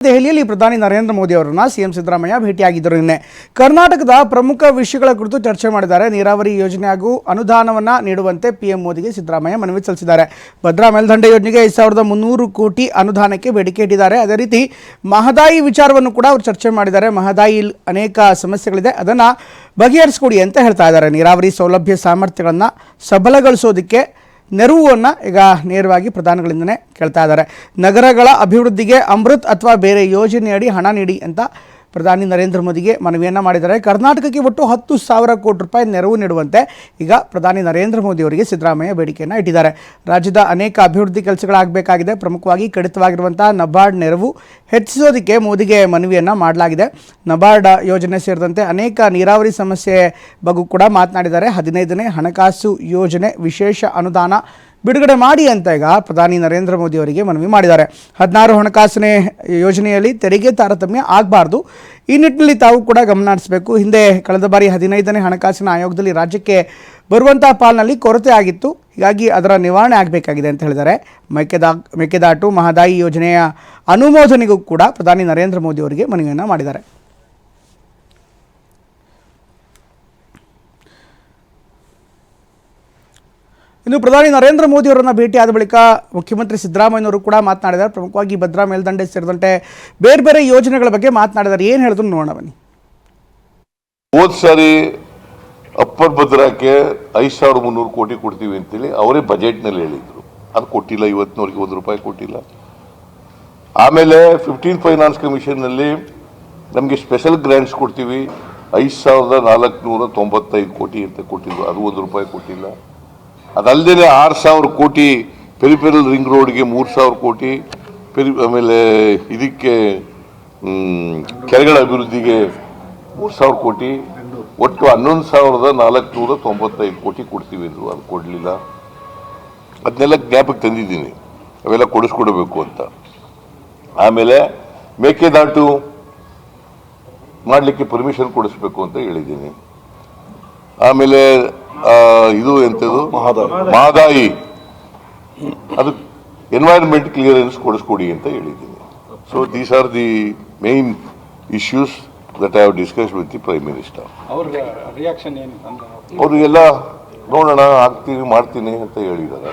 ದೆಹಲಿಯಲ್ಲಿ ಪ್ರಧಾನಿ ನರೇಂದ್ರ ಮೋದಿ ಅವರನ್ನು ಸಿಎಂ ಸಿದ್ದರಾಮಯ್ಯ ಭೇಟಿಯಾಗಿದ್ದರು. ನಿನ್ನೆ ಕರ್ನಾಟಕದ ಪ್ರಮುಖ ವಿಷಯಗಳ ಕುರಿತು ಚರ್ಚೆ ಮಾಡಿದ್ದಾರೆ. ನೀರಾವರಿ ಯೋಜನೆ ಹಾಗೂ ಅನುದಾನವನ್ನು ನೀಡುವಂತೆ ಪಿಎಂ ಮೋದಿಗೆ ಸಿದ್ದರಾಮಯ್ಯ ಮನವಿ ಸಲ್ಲಿಸಿದ್ದಾರೆ. ಭದ್ರಾ ಮೇಲ್ದಂಡೆ ಯೋಜನೆಗೆ 5300 ಕೋಟಿ ಅನುದಾನಕ್ಕೆ ಬೇಡಿಕೆ ಇಟ್ಟಿದ್ದಾರೆ. ಅದೇ ರೀತಿ ಮಹದಾಯಿ ವಿಚಾರವನ್ನು ಕೂಡ ಅವರು ಚರ್ಚೆ ಮಾಡಿದ್ದಾರೆ. ಮಹದಾಯಿ ಅನೇಕ ಸಮಸ್ಯೆಗಳಿದೆ, ಅದನ್ನು ಬಗೆಹರಿಸಿಕೊಡಿ ಅಂತ ಹೇಳ್ತಾ ಇದ್ದಾರೆ. ನೀರಾವರಿ ಸೌಲಭ್ಯ ಸಾಮರ್ಥ್ಯಗಳನ್ನು ಸಬಲಗೊಳಿಸೋದಕ್ಕೆ ನೆರವನ್ನು ಈಗ ನೇರವಾಗಿ ಪ್ರಧಾನಿಗಳಿಂದನೇ ಕೇಳ್ತಾ ಇದ್ದಾರೆ. ನಗರಗಳ ಅಭಿವೃದ್ಧಿಗೆ ಅಮೃತ್ ಅಥವಾ ಬೇರೆ ಯೋಜನೆಯಡಿ ಹಣ ನೀಡಿ ಅಂತ ಪ್ರಧಾನಿ ನರೇಂದ್ರ ಮೋದಿಗೆ ಮನವಿಯನ್ನು ಮಾಡಿದ್ದಾರೆ. ಕರ್ನಾಟಕಕ್ಕೆ ಒಟ್ಟು 10,000 ಕೋಟಿ ರೂಪಾಯಿ ನೆರವು ನೀಡುವಂತೆ ಈಗ ಪ್ರಧಾನಿ ನರೇಂದ್ರ ಮೋದಿ ಅವರಿಗೆ ಸಿದ್ದರಾಮಯ್ಯ ಬೇಡಿಕೆಯನ್ನು ಇಟ್ಟಿದ್ದಾರೆ. ರಾಜ್ಯದ ಅನೇಕ ಅಭಿವೃದ್ಧಿ ಕೆಲಸಗಳಾಗಬೇಕಾಗಿದೆ. ಪ್ರಮುಖವಾಗಿ ಕಡಿತವಾಗಿರುವಂಥ ನಬಾರ್ಡ್ ನೆರವು ಹೆಚ್ಚಿಸೋದಕ್ಕೆ ಮೋದಿಗೆ ಮನವಿಯನ್ನು ಮಾಡಲಾಗಿದೆ. ನಬಾರ್ಡ್ ಯೋಜನೆ ಸೇರಿದಂತೆ ಅನೇಕ ನೀರಾವರಿ ಸಮಸ್ಯೆ ಬಗ್ಗೆ ಕೂಡ ಮಾತನಾಡಿದ್ದಾರೆ. 15ನೇ ಹಣಕಾಸು ಯೋಜನೆ ವಿಶೇಷ ಅನುದಾನ ಬಿಡುಗಡೆ ಮಾಡಿ ಅಂತ ಈಗ ಪ್ರಧಾನಿ ನರೇಂದ್ರ ಮೋದಿ ಅವರಿಗೆ ಮನವಿ ಮಾಡಿದ್ದಾರೆ. 16 ಹಣಕಾಸಿನ ಯೋಜನೆಯಲ್ಲಿ ತೆರಿಗೆ ತಾರತಮ್ಯ ಆಗಬಾರ್ದು. ಈ ನಿಟ್ಟಿನಲ್ಲಿ ತಾವು ಕೂಡ ಗಮನ ಹರಿಸಬೇಕು. ಹಿಂದೆ ಕಳೆದ ಬಾರಿ 15ನೇ ಹಣಕಾಸಿನ ಆಯೋಗದಲ್ಲಿ ರಾಜ್ಯಕ್ಕೆ ಬರುವಂಥ ಪಾಲಿನಲ್ಲಿ ಕೊರತೆ ಆಗಿತ್ತು. ಹೀಗಾಗಿ ಅದರ ನಿವಾರಣೆ ಆಗಬೇಕಾಗಿದೆ ಅಂತ ಹೇಳಿದ್ದಾರೆ. ಮೇಕೆದಾಟು ಮಹದಾಯಿ ಯೋಜನೆಯ ಅನುಮೋದನೆಗೂ ಕೂಡ ಪ್ರಧಾನಿ ನರೇಂದ್ರ ಮೋದಿ ಅವರಿಗೆ ಮನವಿಯನ್ನು ಮಾಡಿದ್ದಾರೆ. ಇನ್ನು ಪ್ರಧಾನಿ ನರೇಂದ್ರ ಮೋದಿ ಅವರನ್ನು ಭೇಟಿಯಾದ ಬಳಿಕ ಮುಖ್ಯಮಂತ್ರಿ ಸಿದ್ದರಾಮಯ್ಯನವರು ಕೂಡ ಮಾತನಾಡಿದ್ದಾರೆ. ಪ್ರಮುಖವಾಗಿ ಭದ್ರಾ ಮೇಲ್ದಂಡೆ ಸೇರಿದಂತೆ ಬೇರೆ ಬೇರೆ ಯೋಜನೆಗಳ ಬಗ್ಗೆ ಮಾತನಾಡಿದ್ದಾರೆ. ಏನು ಹೇಳಿದ್ರು ನೋಡೋಣ ಬನ್ನಿ. ಹೋದ ಸಾರಿ ಅಪ್ಪರ್ ಭದ್ರಾಕ್ಕೆ 5300 ಕೋಟಿ ಕೊಡ್ತೀವಿ ಅಂತೇಳಿ ಅವರೇ ಬಜೆಟ್ನಲ್ಲಿ ಹೇಳಿದ್ರು. ಅದು ಕೊಟ್ಟಿಲ್ಲ, ಇವತ್ತಿನವರೆಗೆ ₹1 ಕೊಟ್ಟಿಲ್ಲ. ಆಮೇಲೆ 15 ಫೈನಾನ್ಸ್ ಕಮಿಷನ್ನಲ್ಲಿ ನಮಗೆ ಸ್ಪೆಷಲ್ ಗ್ರ್ಯಾಂಟ್ಸ್ ಕೊಡ್ತೀವಿ 5495 ಕೋಟಿ ಅಂತ ಕೊಟ್ಟಿದ್ರು, ಅದು ₹1 ಕೊಟ್ಟಿಲ್ಲ. ಅದಲ್ಲದೆ 6000 ಕೋಟಿ ಪೆರಿಫೆರಲ್ ರಿಂಗ್ ರೋಡ್ಗೆ 3000 ಕೋಟಿ, ಆಮೇಲೆ ಇದಕ್ಕೆ ಕೆರೆಗಳ ಅಭಿವೃದ್ಧಿಗೆ 3000 ಕೋಟಿ, ಒಟ್ಟು 11495 ಕೋಟಿ ಕೊಡ್ತೀವಿ ಅಂದರು. ಅದು ಕೊಡಲಿಲ್ಲ. ಅದನ್ನೆಲ್ಲ ಜ್ಞಾಪಕ್ಕೆ ತಂದಿದ್ದೀನಿ, ಅವೆಲ್ಲ ಕೊಡಿಸ್ಕೊಡ್ಬೇಕು ಅಂತ. ಆಮೇಲೆ ಮೇಕೆದಾಟು ಮಾಡಲಿಕ್ಕೆ ಪರ್ಮಿಷನ್ ಕೊಡಿಸ್ಬೇಕು ಅಂತ ಹೇಳಿದ್ದೀನಿ. ಆಮೇಲೆ ಇದು ಎಂಥದ್ದು ಮಹದಾಯಿ, ಅದು ಎನ್ವೈರನ್ಮೆಂಟ್ ಕ್ಲಿಯರೆನ್ಸ್ ಕೊಡಿಸ್ಕೊಡಿ ಅಂತ ಹೇಳಿದ್ದೀನಿ. So these are the main issues that I have discussed with the prime minister. Reaction ಏನು? ಅವ್ರಿಗೆಲ್ಲ ನೋಡೋಣ, ಆಗ್ತೀನಿ ಮಾಡ್ತೀನಿ ಅಂತ ಹೇಳಿದ್ದಾರೆ.